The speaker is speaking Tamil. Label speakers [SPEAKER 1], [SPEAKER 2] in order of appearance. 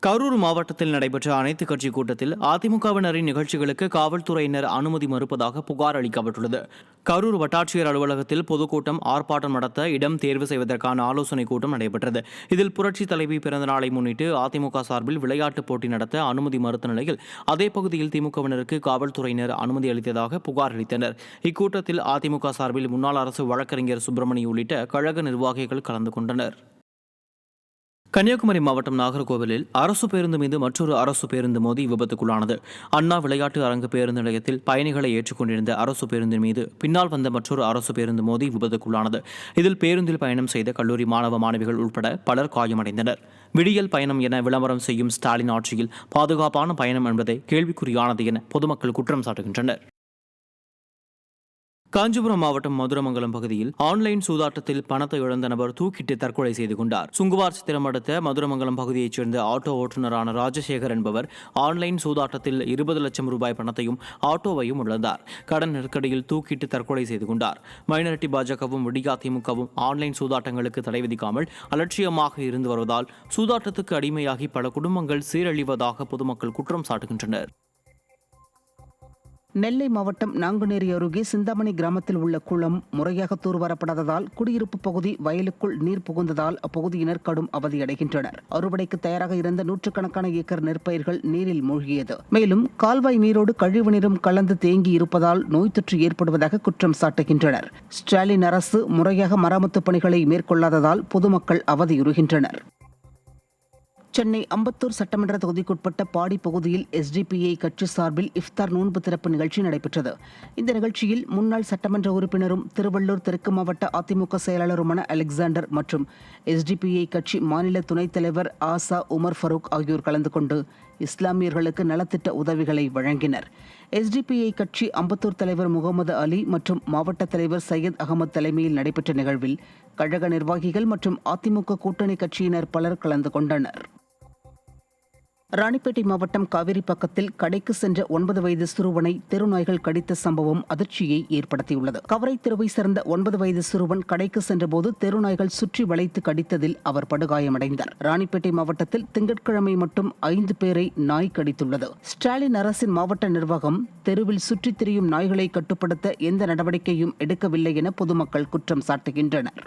[SPEAKER 1] கரூர் மாவட்டத்தில் நடைபெற்ற அனைத்துக் கட்சி கூட்டத்தில் அதிமுகவினரின் நிகழ்ச்சிகளுக்கு காவல்துறையினர் அனுமதி மறுப்பதாக புகார் அளிக்கப்பட்டுள்ளது. கரூர் வட்டாட்சியர் அலுவலகத்தில் பொதுக்கூட்டம், ஆர்ப்பாட்டம் நடத்த இடம் தேர்வு செய்வதற்கான ஆலோசனைக் கூட்டம் நடைபெற்றது. இதில் புரட்சித் தலைவி பிறந்த நாளை முன்னிட்டு அதிமுக சார்பில் விளையாட்டுப் போட்டி நடத்த அனுமதி மறுத்த நிலையில் அதே பகுதியில் திமுகவினருக்கு காவல்துறையினர் அனுமதி அளித்ததாக புகார் அளித்தனர். இக்கூட்டத்தில் அதிமுக சார்பில் முன்னாள் அரசு வழக்கறிஞர் சுப்பிரமணி உள்ளிட்ட கழக நிர்வாகிகள் கலந்து கொண்டனர். கன்னியாகுமரி மாவட்டம் நாகர்கோவிலில் அரசு பேருந்து மீது மற்றொரு அரசு பேருந்து மோதி விபத்துக்குள்ளானது. அண்ணா விளையாட்டு அரங்கு பேருந்து நிலையத்தில் பயணிகளை ஏற்றுக்கொண்டிருந்த அரசு பேருந்தின் மீது பின்னால் வந்த மற்றொரு அரசு பேருந்து மோதி விபத்துக்குள்ளானது. இதில் பேருந்தில் பயணம் செய்த கல்லூரி மாணவ மாணவிகள் உட்பட பலர் காயமடைந்தனர். விடியல் பயணம் என விளம்பரம் செய்யும் ஸ்டாலின் ஆட்சியில் பாதுகாப்பான பயணம் என்பதை கேள்விக்குறியானது என பொதுமக்கள் குற்றம் சாட்டுகின்றனர். காஞ்சிபுரம் மாவட்டம் மதுரமங்கலம் பகுதியில் ஆன்லைன் சூதாட்டத்தில் பணத்தை இழந்த நபர் தூக்கிட்டு தற்கொலை செய்து கொண்டார். சுங்குவார் சித்திரம் அடுத்த மதுரமங்கலம் பகுதியைச் சேர்ந்த ஆட்டோ ஓட்டுநரான ராஜசேகர் என்பவர் ஆன்லைன் சூதாட்டத்தில் 20 லட்சம் ரூபாய் பணத்தையும் ஆட்டோவையும் இழந்தார். கடன் நெருக்கடியில் தூக்கிட்டு தற்கொலை செய்து கொண்டார். மைனாரிட்டி பாஜகவும் விடியா திமுகவும் ஆன்லைன் சூதாட்டங்களுக்கு தடை விதிக்காமல் அலட்சியமாக இருந்து வருவதால் சூதாட்டத்துக்கு அடிமையாகி பல குடும்பங்கள் சீரழிவதாக பொதுமக்கள் குற்றம் சாட்டுகின்றனர்.
[SPEAKER 2] நெல்லை மாவட்டம் நாங்குநேரி அருகே சிந்தாமணி கிராமத்தில் உள்ள குளம் முறையாக தூர்வாரப்படாததால் குடியிருப்பு பகுதி வயலுக்குள் நீர் புகுந்ததால் அப்பகுதியினர் கடும் அவதியடைகின்றனர். அறுவடைக்கு தயாராக இருந்த நூற்றுக்கணக்கான ஏக்கர் நெற்பயிர்கள் நீரில் மூழ்கியது. மேலும் கால்வாய் நீரோடு கழிவு நீரும் கலந்து தேங்கி இருப்பதால் நோய் தொற்று ஏற்படுவதாக குற்றம் சாட்டுகின்றனர். ஸ்டாலின் அரசு முறையாக மராமத்து பணிகளை மேற்கொள்ளாததால் பொதுமக்கள் அவதியுறுகின்றனர். சென்னை அம்பத்தூர் சட்டமன்ற தொகுதிக்குட்பட்ட பாடி பகுதியில் எஸ்டிபிஐ கட்சி சார்பில் இஃப்தார் நோன்பு திறப்பு நிகழ்ச்சி நடைபெற்றது. இந்த நிகழ்ச்சியில் முன்னாள் சட்டமன்ற உறுப்பினரும் திருவள்ளூர் தெற்கு மாவட்ட அதிமுக செயலாளருமான அலெக்சாண்டர் மற்றும் எஸ்டிபிஐ கட்சி மாநில துணைத் தலைவர் ஆசா உமர் ஃபரூக் ஆகியோர் கலந்து கொண்டு இஸ்லாமியர்களுக்கு நலத்திட்ட உதவிகளை வழங்கினர். எஸ்டிபிஐ கட்சி அம்பத்தூர் தலைவர் முகமது அலி மற்றும் மாவட்ட தலைவர் சையத் அகமது தலைமையில் நடைபெற்ற நிகழ்வில் கழக நிர்வாகிகள் மற்றும் அதிமுக கூட்டணி கட்சியினர் பலர் கலந்து கொண்டனர். ராணிப்பேட்டை மாவட்டம் காவிரி பக்கத்தில் கடைக்கு சென்ற 9 வயது சிறுவனை தெருநாய்கள் கடித்த சம்பவம் அதிர்ச்சியை ஏற்படுத்தியுள்ளது. கவரை தெருவை சேர்ந்த 9 வயது சிறுவன் கடைக்கு சென்றபோது தெருநாய்கள் சுற்றி வளைத்து கடித்ததில் அவர் படுகாயமடைந்தார். ராணிப்பேட்டை மாவட்டத்தில் திங்கட்கிழமை மட்டும் 5 பேரை நாய் கடித்துள்ளது. ஸ்டாலின் அரசின் மாவட்ட நிர்வாகம் தெருவில் சுற்றித் திரியும் நாய்களை கட்டுப்படுத்த எந்த நடவடிக்கையும் எடுக்கவில்லை என பொதுமக்கள் குற்றம் சாட்டுகின்றனர்.